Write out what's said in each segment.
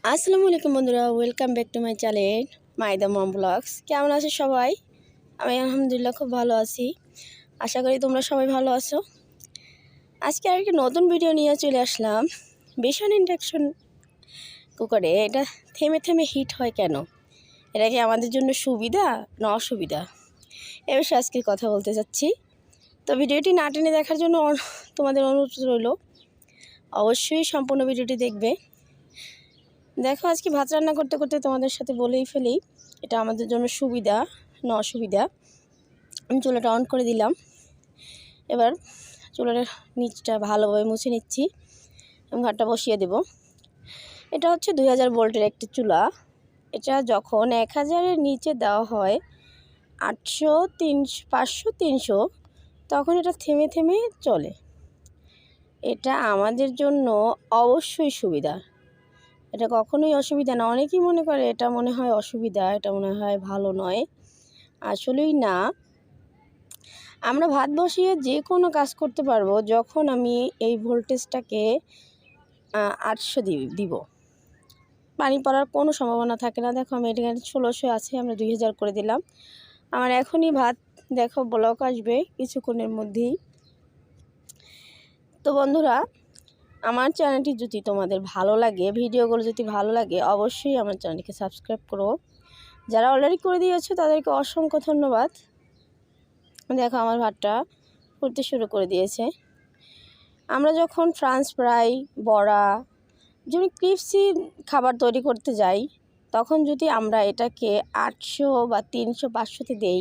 আসসালামু আলাইকুম বন্ধুরা, welcome back to my channel my the mom blogs. কেমন আছো সবাই? আমি আলহামদুলিল্লাহ খুব ভালো আছি। আশা করি তোমরা সবাই ভালো আছো। আজকে আর একটা নতুন ভিডিও নিয়ে চলে আসলাম। ভীষণ ইন্ডাকশন কুকারে এটা থেমে থেমে হিট হয় কেন? এটা কি আমাদের জন্য সুবিধা না অসুবিধা? এ বিষয়ে আজকে কথা বলতে চাচ্ছি। তো ভিডিওটি না টেনে দেখার জন্য তোমাদের অনুরোধ রইল, অবশ্যই সম্পূর্ণ ভিডিওটি দেখবে। দেখো, আজকে ভাত রান্না করতে করতে তোমাদের সাথে বলেই ফেলি, এটা আমাদের জন্য সুবিধা না অসুবিধা। আমি চুলাটা অন করে দিলাম। এবার চুলার নিচটা ভালোভাবে মুছে নিচ্ছি এবং ভাতটা বসিয়ে দেব। এটা হচ্ছে 2000 ভোল্টের একটি চুলা। এটা যখন 1000-এর নিচে দেওয়া হয় 800, 300, 500, 300, তখন এটা থেমে থেমে চলে। এটা আমাদের জন্য অবশ্যই সুবিধা, এটা কখনোই অসুবিধা না। অনেকেই মনে করে এটা মনে হয় অসুবিধা, এটা মনে হয় ভালো নয়। আসলেই না। আমরা ভাত বসিয়ে যে কোনো কাজ করতে পারবো যখন আমি এই ভোল্টেজটাকে 800 দিব। পানি পড়ার কোনো সম্ভাবনা থাকে না। দেখো, আমি এখানে 1600 আছে, আমরা 2000 করে দিলাম। আমার এখনই ভাত দেখো ব্লক আসবে কিছুক্ষণের মধ্যেই। তো বন্ধুরা, আমার চ্যানেলটি যদি তোমাদের ভালো লাগে, ভিডিওগুলো যদি ভালো লাগে, অবশ্যই আমার চ্যানেলটিকে সাবস্ক্রাইব করো। যারা অলরেডি করে দিয়েছো তাদেরকে অসংখ্য ধন্যবাদ। দেখো, আমার ভাতটা ফুটতে শুরু করে দিয়েছে। আমরা যখন ফ্রান্স ফ্রাই, বড়া, যেমন ক্রিপসি খাবার তৈরি করতে যাই, তখন যদি আমরা এটাকে 800 বা 300, 500-তে দেই,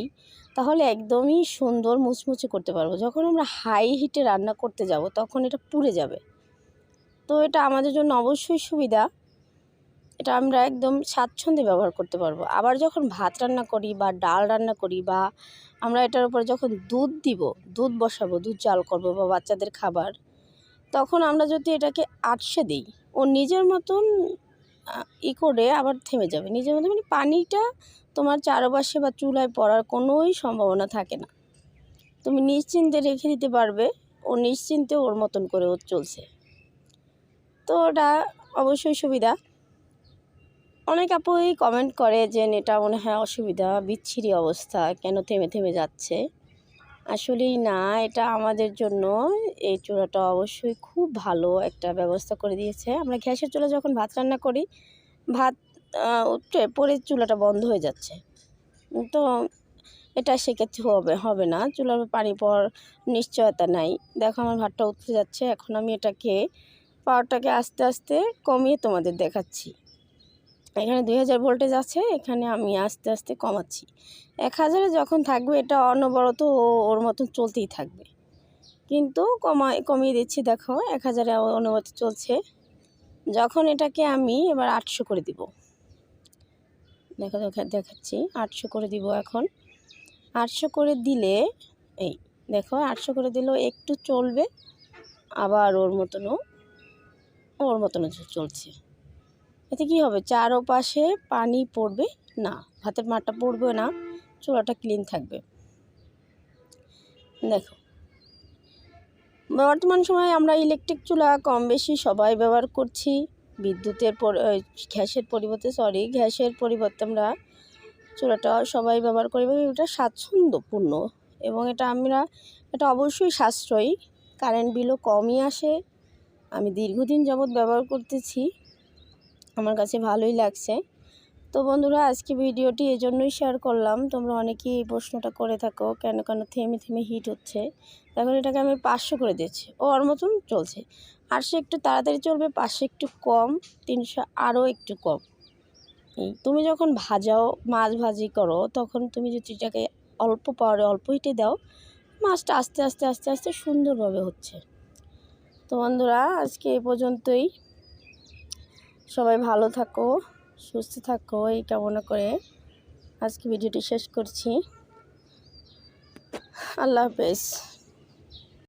তাহলে একদমই সুন্দর মুচমুচে করতে পারবো। যখন আমরা হাই হিটে রান্না করতে যাব, তখন এটা পুড়ে যাবে। তো এটা আমাদের জন্য অবশ্যই সুবিধা, এটা আমরা একদম স্বাচ্ছন্দ্যে ব্যবহার করতে পারবো। আবার যখন ভাত রান্না করি বা ডাল রান্না করি, বা আমরা এটার উপরে যখন দুধ দিব, দুধ বসাবো, দুধ চাল করবো বা বাচ্চাদের খাবার, তখন আমরা যদি এটাকে 800 দিই, ও নিজের মতন করে আবার থেমে যাবে। নিজের মতন মানে পানিটা তোমার চারপাশে বা চুলায় পড়ার কোনোই সম্ভাবনা থাকে না। তুমি নিশ্চিন্তে রেখে দিতে পারবে, ও নিশ্চিন্তে ওর মতন করে ও চলছে। তো ওটা অবশ্যই সুবিধা। অনেক আপুই কমেন্ট করে যে এটা মনে হয় অসুবিধা, বিচ্ছিরি অবস্থা, কেন থেমে থেমে যাচ্ছে। আসলেই না, এটা আমাদের জন্য এই চুলাটা অবশ্যই খুব ভালো একটা ব্যবস্থা করে দিয়েছে। আমরা গ্যাসের চুলা যখন ভাত রান্না করি, ভাত উঠে পরে চুলাটা বন্ধ হয়ে যাচ্ছে। তো এটা সেক্ষেত্রে হবে না, চুলার পানি পড়ার নিশ্চয়তা নাই। দেখো, আমার ভাতটা উঠতে যাচ্ছে। এখন আমি এটাকে পাওয়ারটাকে আস্তে আস্তে কমিয়ে তোমাদের দেখাচ্ছি। এখানে 2000 ভোল্টেজ আছে, এখানে আমি আস্তে আস্তে কমাচ্ছি। 1000-এ যখন থাকবে, এটা অনবরত ওর মতন চলতেই থাকবে। কিন্তু কমিয়ে দিচ্ছি। দেখো, 1000-এ অনবরত চলছে। যখন এটাকে আমি এবার 800 করে দিব, দেখো দেখাচ্ছি, 800 করে দিব। এখন 800 করে দিলে, এই দেখো, 800 করে দিলেও একটু চলবে, আবার ওর মতনও চলছে। এতে কি হবে, চারপাশে পানি পড়বে না, ভাতের মারটা পড়বে না, চুলাটা ক্লিন থাকবে। দেখো, বর্তমান সময়ে আমরা ইলেকট্রিক চুলা কম বেশি সবাই ব্যবহার করছি। গ্যাসের পরিবর্তে আমরা চুলাটা সবাই ব্যবহার করি এবং এটা স্বাচ্ছন্দ্যপূর্ণ, এবং এটা অবশ্যই সাশ্রয়ী। কারেন্ট বিলও কমই আসে। আমি দীর্ঘদিন যাবৎ ব্যবহার করতেছি, আমার কাছে ভালোই লাগছে। তো বন্ধুরা, আজকে ভিডিওটি এজন্যই শেয়ার করলাম। তোমরা অনেকেই এই প্রশ্নটা করে থাকো, কেন থেমে থেমে হিট হচ্ছে। এখন এটাকে আমি 500 করে দিচ্ছি, ওর মতন চলছে। 800 একটু তাড়াতাড়ি চলবে, 500 একটু কম, 300 আরও একটু কম। তুমি যখন মাছ ভাজি করো, তখন তুমি যদি এটাকে অল্প পাওয়ারে অল্প হিটে দাও, মাছটা আস্তে আস্তে আস্তে আস্তে সুন্দরভাবে হচ্ছে। তো বন্ধুরা, আজকে এই পর্যন্তই। সবাই ভালো থাকো, সুস্থ থাকো, এই কামনা করে আজকে ভিডিওটি শেষ করছি। আল্লাহ হাফেজ।